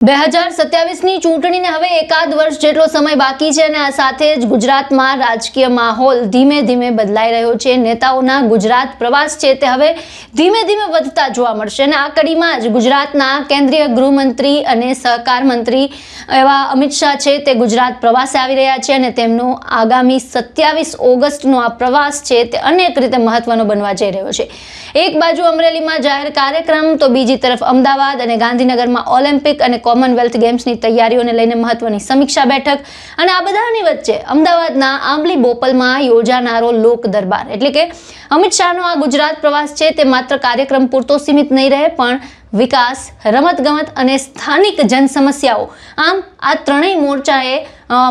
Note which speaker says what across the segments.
Speaker 1: 2027ની ચૂંટણીને હવે એકાદ વર્ષ જેટલો સમય બાકી છે અને આ સાથે જ ગુજરાતમાં રાજકીય માહોલ ધીમે ધીમે બદલાઈ રહ્યો છે। નેતાઓના ગુજરાત પ્રવાસ છે તે હવે ધીમે ધીમે વધતા જોવા મળશે અને આ કડીમાં જ ગુજરાતના કેન્દ્રીય ગૃહમંત્રી અને સહકાર મંત્રી એવા અમિત શાહ છે તે ગુજરાત પ્રવાસે આવી રહ્યા છે અને તેમનો આગામી 27 ઓગસ્ટનો આ પ્રવાસ છે તે અનેક રીતે મહત્વનો બનવા જઈ રહ્યો છે। એક બાજુ અમરેલીમાં જાહેર કાર્યક્રમ તો બીજી તરફ અમદાવાદ અને ગાંધીનગરમાં ઓલિમ્પિક અને કોમનવેલ્થ ગેમ્સની તૈયારીઓને લઈને મહત્વની સમીક્ષા બેઠક અને આ બધાની વચ્ચે અમદાવાદના આંબલી બોપલમાં યોજાનારો લોક દરબાર એટલે કે અમિત શાહનો આ ગુજરાત પ્રવાસ છે તે માત્ર કાર્યક્રમ પૂરતો સીમિત નહીં રહે પણ વિકાસ, રમતગમત અને સ્થાનિક જન સમસ્યાઓ આમ આ ત્રણેય મોરચાએ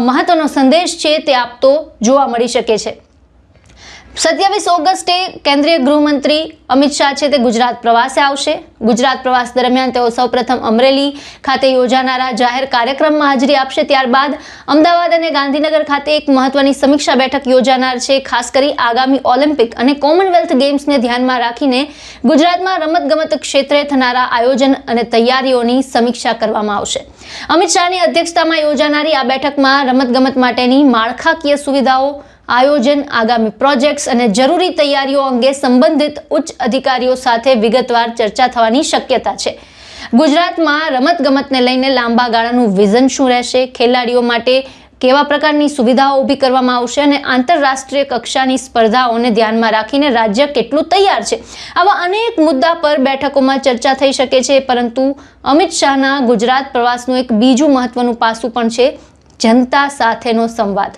Speaker 1: મહત્વનો સંદેશ છે તે આપતો જોવા મળી શકે છે। 27 ઓગસ્ટે કેન્દ્રીય ગૃહમંત્રી અમિત શાહ છે તે ગુજરાત પ્રવાસે આવશે। ગુજરાત પ્રવાસ દરમિયાન તેઓ સૌપ્રથમ અમરેલી ખાતે યોજાનારા જાહેર કાર્યક્રમમાં હાજરી આપશે। ત્યારબાદ અમદાવાદ અને ગાંધીનગર ખાતે એક મહત્વની સમીક્ષા બેઠક યોજાનાર છે। ખાસ કરી આગામી ઓલિમ્પિક અને કોમનવેલ્થ ગેમ્સને ધ્યાનમાં રાખીને ગુજરાતમાં રમતગમત ક્ષેત્રે થનારા આયોજન અને તૈયારીઓની સમીક્ષા કરવામાં આવશે। અમિત શાહની અધ્યક્ષતામાં યોજાનારી આ બેઠકમાં રમતગમત માટેની માળખાકીય સુવિધાઓ, આયોજન, આગામી પ્રોજેક્ટ્સ અને જરૂરી તૈયારીઓ અંગે સંબંધિત ઉચ્ચ અધિકારીઓ સાથે વિગતવાર ચર્ચા થવાની શક્યતા છે। ગુજરાતમાં રમતગમતને લઈને લાંબા ગાળાનું વિઝન શું રહેશે, ખેલાડીઓ માટે કેવા પ્રકારની સુવિધાઓ ઊભી કરવામાં આવશે અને આંતરરાષ્ટ્રીય કક્ષાની સ્પર્ધાઓને ધ્યાનમાં રાખીને રાજ્ય કેટલું તૈયાર છે, આવા અનેક મુદ્દા પર બેઠકોમાં ચર્ચા થઈ શકે છે। પરંતુ અમિત શાહના ગુજરાત પ્રવાસનું એક બીજું મહત્વનું પાસું પણ છે, જનતા સાથેનો સંવાદ।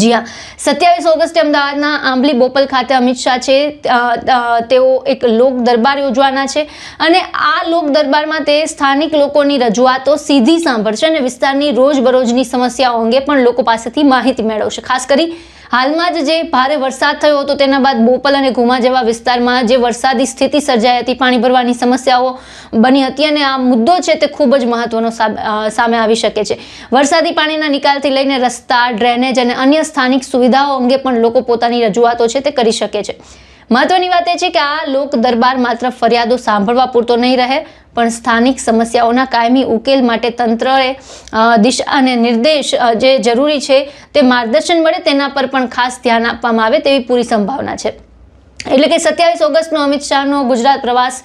Speaker 1: જી હા, 27 ઓગસ્ટે અમદાવાદના આંબલી બોપલ ખાતે અમિત શાહ છે તેઓ એક લોક દરબાર યોજવાના છે અને આ લોક દરબારમાં તે સ્થાનિક લોકોની રજૂઆતો સીધી સાંભળશે અને વિસ્તારની રોજબરોજની સમસ્યાઓ અંગે પણ લોકો પાસેથી માહિતી મેળવશે। ખાસ કરી હાલમાં જ જે ભારે વરસાદ થયો હતો તેના બાદ બોપલ અને ઘુમા જેવા વિસ્તારમાં જે વરસાદી સ્થિતિ સર્જાઈ હતી, પાણી ભરવાની સમસ્યાઓ બની હતી અને આ મુદ્દો છે તે ખૂબ જ મહત્વનો સામે આવી શકે છે। વરસાદી પાણીના નિકાલથી લઈને રસ્તા, ડ્રેનેજ અને અન્ય સ્થાનિક સુવિધાઓ અંગે પણ લોકો પોતાની રજૂઆતો છે તે કરી શકે છે। મહત્વની વાત એ છે કે આ લોક દરબાર માત્ર ફરિયાદો સાંભળવા પૂરતો નહીં રહે પણ સ્થાનિક સમસ્યાઓના કાયમી ઉકેલ માટે તંત્રએ દિશા અને નિર્દેશ જે જરૂરી છે તે માર્ગદર્શન મળે તેના પર પણ ખાસ ધ્યાન આપવામાં આવે તેવી પૂરી સંભાવના છે। એટલે કે 27 ઓગસ્ટનો અમિત શાહનો ગુજરાત પ્રવાસ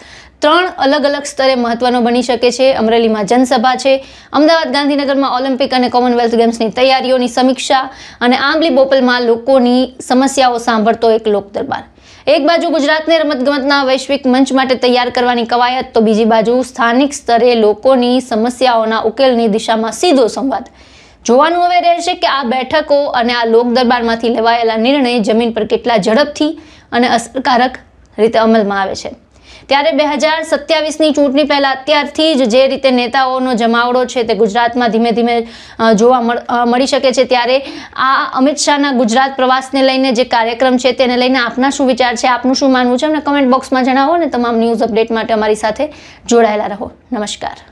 Speaker 1: 3 અલગ અલગ સ્તરે મહત્વનો બની શકે છે। અમરેલીમાં જનસભા છે, અમદાવાદ ગાંધીનગરમાં ઓલિમ્પિક અને કોમનવેલ્થ ગેમ્સની તૈયારીઓની સમીક્ષા અને આંબલી બોપલમાં લોકોની સમસ્યાઓ સાંભળતો એક લોક દરબાર। એક બાજુ ગુજરાતને રમતગમતના વૈશ્વિક મંચ માટે તૈયાર કરવાની કવાયત તો બીજી બાજુ સ્થાનિક સ્તરે લોકોની સમસ્યાઓના ઉકેલની દિશામાં સીધો સંવાદ। જોવાનું હવે રહેશે કે આ બેઠકો અને આ લોક દરબારમાંથી લેવાયેલા નિર્ણય જમીન પર કેટલા ઝડપથી અને અસરકારક રીતે અમલમાં આવે છે। ત્યારે 2027ની ચૂંટણી પહેલા અત્યારથી જ જે રીતે નેતાઓનો જમાવડો છે તે ગુજરાતમાં ધીમે ધીમે જોવા મળી શકે છે, ત્યારે આ અમિત શાહના ગુજરાત પ્રવાસને લઈને જે કાર્યક્રમ છે તેને લઈને આપના શું વિચાર છે, આપનું શું માનવું છે, અમને કમેન્ટ બોક્સમાં જણાવો અને તમામ ન્યૂઝ અપડેટ માટે અમારી સાથે જોડાયેલા રહો। નમસ્કાર।